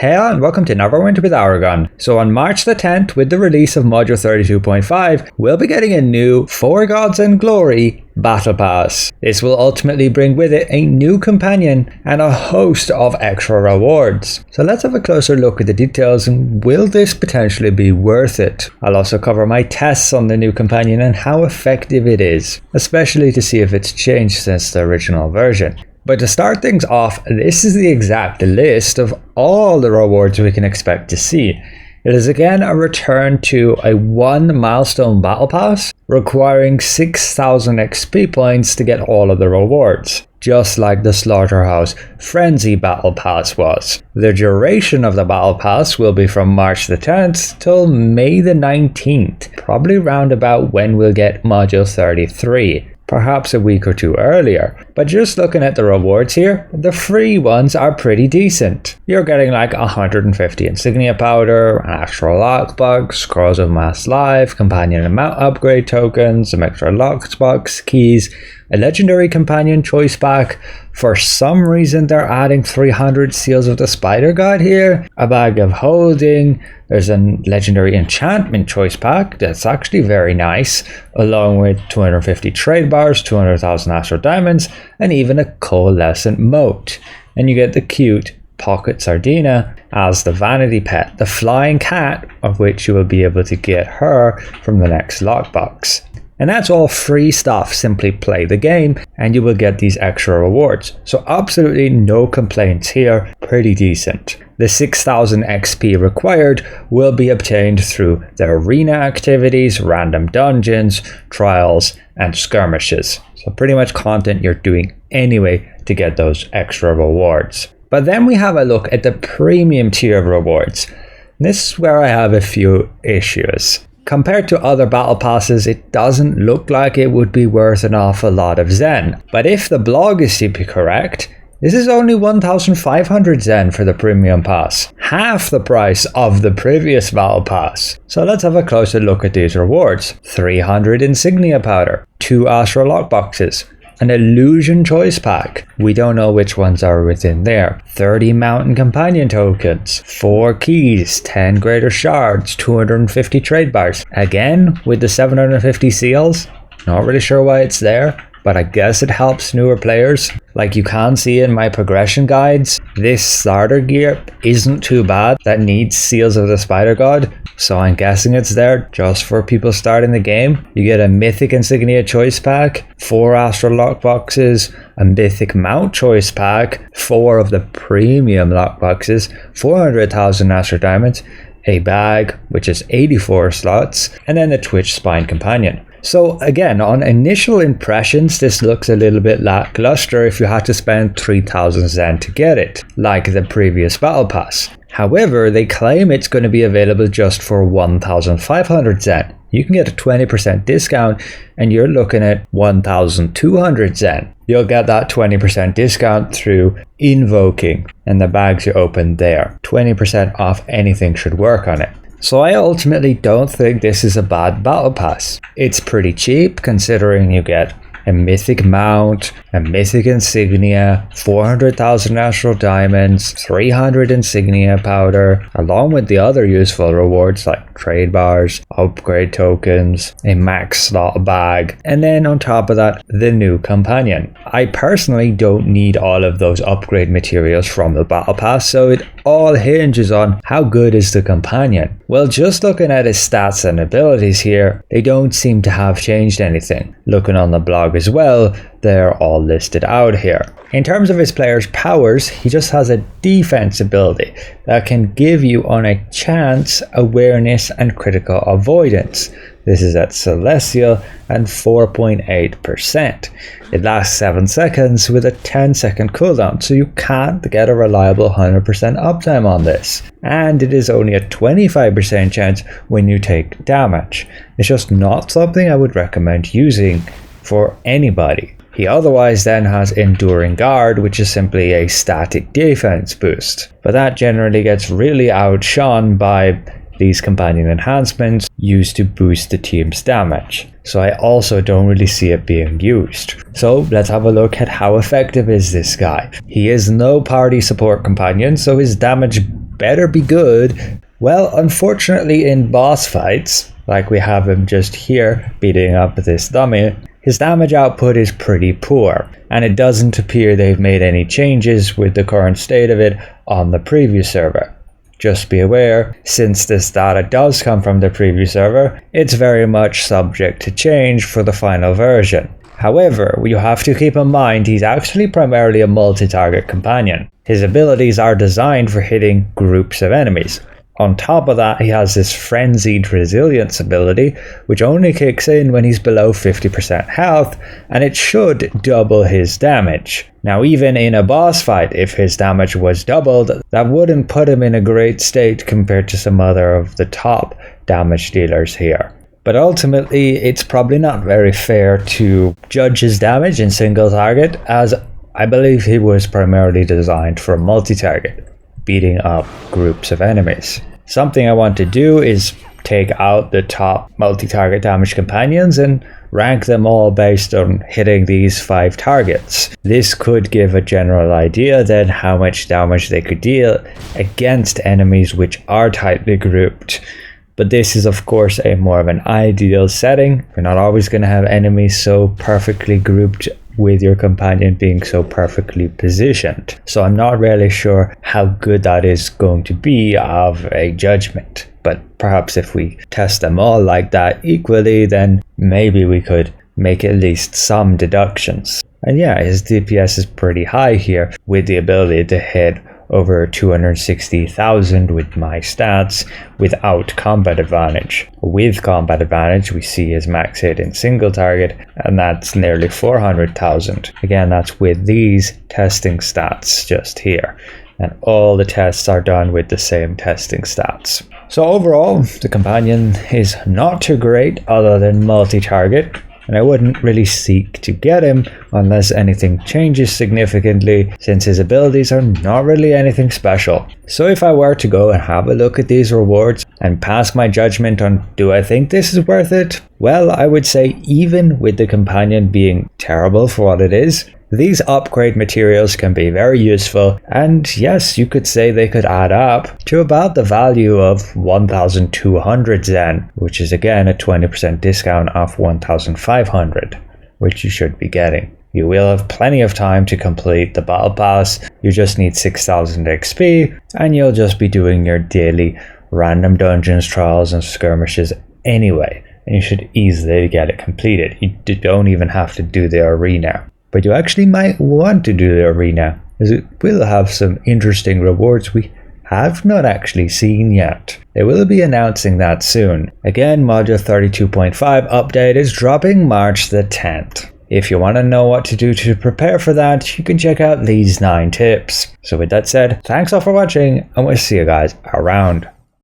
Hey and welcome to Neverwinter with Aragon. So on March the 10th, with the release of Module 32.5, we'll be getting a new For Gods and Glory Battle Pass. This will ultimately bring with it a new companion and a host of extra rewards. So let's have a closer look at the details and will this potentially be worth it? I'll also cover my tests on the new companion and how effective it is, especially to see if it's changed since the original version. But to start things off, this is the exact list of all the rewards we can expect to see. It is again a return to a 1 milestone battle pass, requiring 6,000 XP points to get all of the rewards, just like the Slaughterhouse Frenzy battle pass was. The duration of the battle pass will be from March the 10th till May the 19th, probably round about when we'll get Module 33. Perhaps a week or two earlier. But just looking at the rewards here, the free ones are pretty decent. You're getting like 150 insignia powder, an extra lockbox, scrolls of mass life, companion and mount upgrade tokens, some extra lockbox keys, a legendary companion choice pack. For some reason they're adding 300 seals of the spider god here, a bag of holding, there's a legendary enchantment choice pack that's actually very nice, along with 250 trade bars, 200,000 astral diamonds, and even a coalescent moat. And you get the cute Pocket Sardina as the vanity pet, the flying cat, of which you will be able to get her from the next lockbox. And that's all free stuff. Simply play the game and you will get these extra rewards. So absolutely no complaints here, pretty decent. The 6,000 XP required will be obtained through the arena activities, random dungeons, trials, and skirmishes. So pretty much content you're doing anyway to get those extra rewards. But then we have a look at the premium tier of rewards. This is where I have a few issues. Compared to other battle passes, it doesn't look like it would be worth an awful lot of Zen. But if the blog is to be correct, this is only 1,500 Zen for the premium pass, half the price of the previous battle pass. So let's have a closer look at these rewards. 300 insignia powder, 2 astral lockboxes, an illusion choice pack, we don't know which ones are within there, 30 mountain companion tokens, 4 keys, 10 greater shards, 250 trade bars, again with the 750 seals. Not really sure why it's there, but I guess it helps newer players. Like you can see in my progression guides, this starter gear isn't too bad that needs seals of the spider god, so I'm guessing it's there just for people starting the game. You get a mythic insignia choice pack, 4 astral lockboxes, a mythic mount choice pack, 4 of the premium lockboxes, 400,000 astral diamonds, a bag which is 84 slots, and then the Twitchspine companion. So again, on initial impressions, this looks a little bit lackluster if you had to spend 3,000 Zen to get it, like the previous battle pass. However, they claim it's going to be available just for 1,500 Zen. You can get a 20% discount and you're looking at 1,200 Zen. You'll get that 20% discount through invoking and the bags you open there. 20% off anything should work on it. So I ultimately don't think this is a bad battle pass. It's pretty cheap considering you get a mythic mount, a mythic insignia, 400,000 astral diamonds, 300 insignia powder, along with the other useful rewards like trade bars, upgrade tokens, a max slot bag, and then on top of that, the new companion. I personally don't need all of those upgrade materials from the battle pass, so it all hinges on how good is the companion. Well, just looking at his stats and abilities here, they don't seem to have changed anything. Looking on the blog as well, they're all listed out here. In terms of his player's powers, he just has a defense ability that can give you on a chance awareness and critical avoidance. This is at Celestial and 4.8%. It lasts 7 seconds with a 10-second cooldown, so you can't get a reliable 100% uptime on this. And it is only a 25% chance when you take damage. It's just not something I would recommend using for anybody. He otherwise then has Enduring Guard, which is simply a static defense boost. But that generally gets really outshone by these companion enhancements used to boost the team's damage. So I also don't really see it being used. So let's have a look at how effective is this guy. He is no party support companion, so his damage better be good. Well, unfortunately in boss fights, like we have him just here beating up this dummy, his damage output is pretty poor, and it doesn't appear they've made any changes with the current state of it on the preview server. Just be aware, since this data does come from the preview server, it's very much subject to change for the final version. However, you have to keep in mind he's actually primarily a multi-target companion. His abilities are designed for hitting groups of enemies. On top of that, he has this frenzied resilience ability, which only kicks in when he's below 50% health, and it should double his damage. Now, even in a boss fight, if his damage was doubled, that wouldn't put him in a great state compared to some other of the top damage dealers here. But ultimately, it's probably not very fair to judge his damage in single target, as I believe he was primarily designed for multi-target, beating up groups of enemies. Something I want to do is take out the top multi-target damage companions and rank them all based on hitting these 5 targets. This could give a general idea then how much damage they could deal against enemies which are tightly grouped. But this is of course a more of an ideal setting. You're not always going to have enemies so perfectly grouped with your companion being so perfectly positioned. So I'm not really sure how good that is going to be of a judgment. But perhaps if we test them all like that equally, then maybe we could make at least some deductions. And yeah, his DPS is pretty high here, with the ability to hit over 260,000 with my stats without combat advantage. With combat advantage, we see his max hit in single target, and that's nearly 400,000. Again, that's with these testing stats just here. And all the tests are done with the same testing stats. So overall, the companion is not too great other than multi-target, and I wouldn't really seek to get him unless anything changes significantly, since his abilities are not really anything special. So if I were to go and have a look at these rewards and pass my judgment on do I think this is worth it, well, I would say even with the companion being terrible for what it is, these upgrade materials can be very useful, and yes, you could say they could add up to about the value of 1,200 Zen, which is again a 20% discount off 1,500, which you should be getting. You will have plenty of time to complete the battle pass. You just need 6,000 XP, and you'll just be doing your daily random dungeons, trials, and skirmishes anyway, and you should easily get it completed. You don't even have to do the arena. But you actually might want to do the arena, as it will have some interesting rewards we have not actually seen yet. They will be announcing that soon. Again, Module 32.5 update is dropping March the 10th. If you want to know what to do to prepare for that, you can check out these 9 tips. So with that said, thanks all for watching, and we'll see you guys around.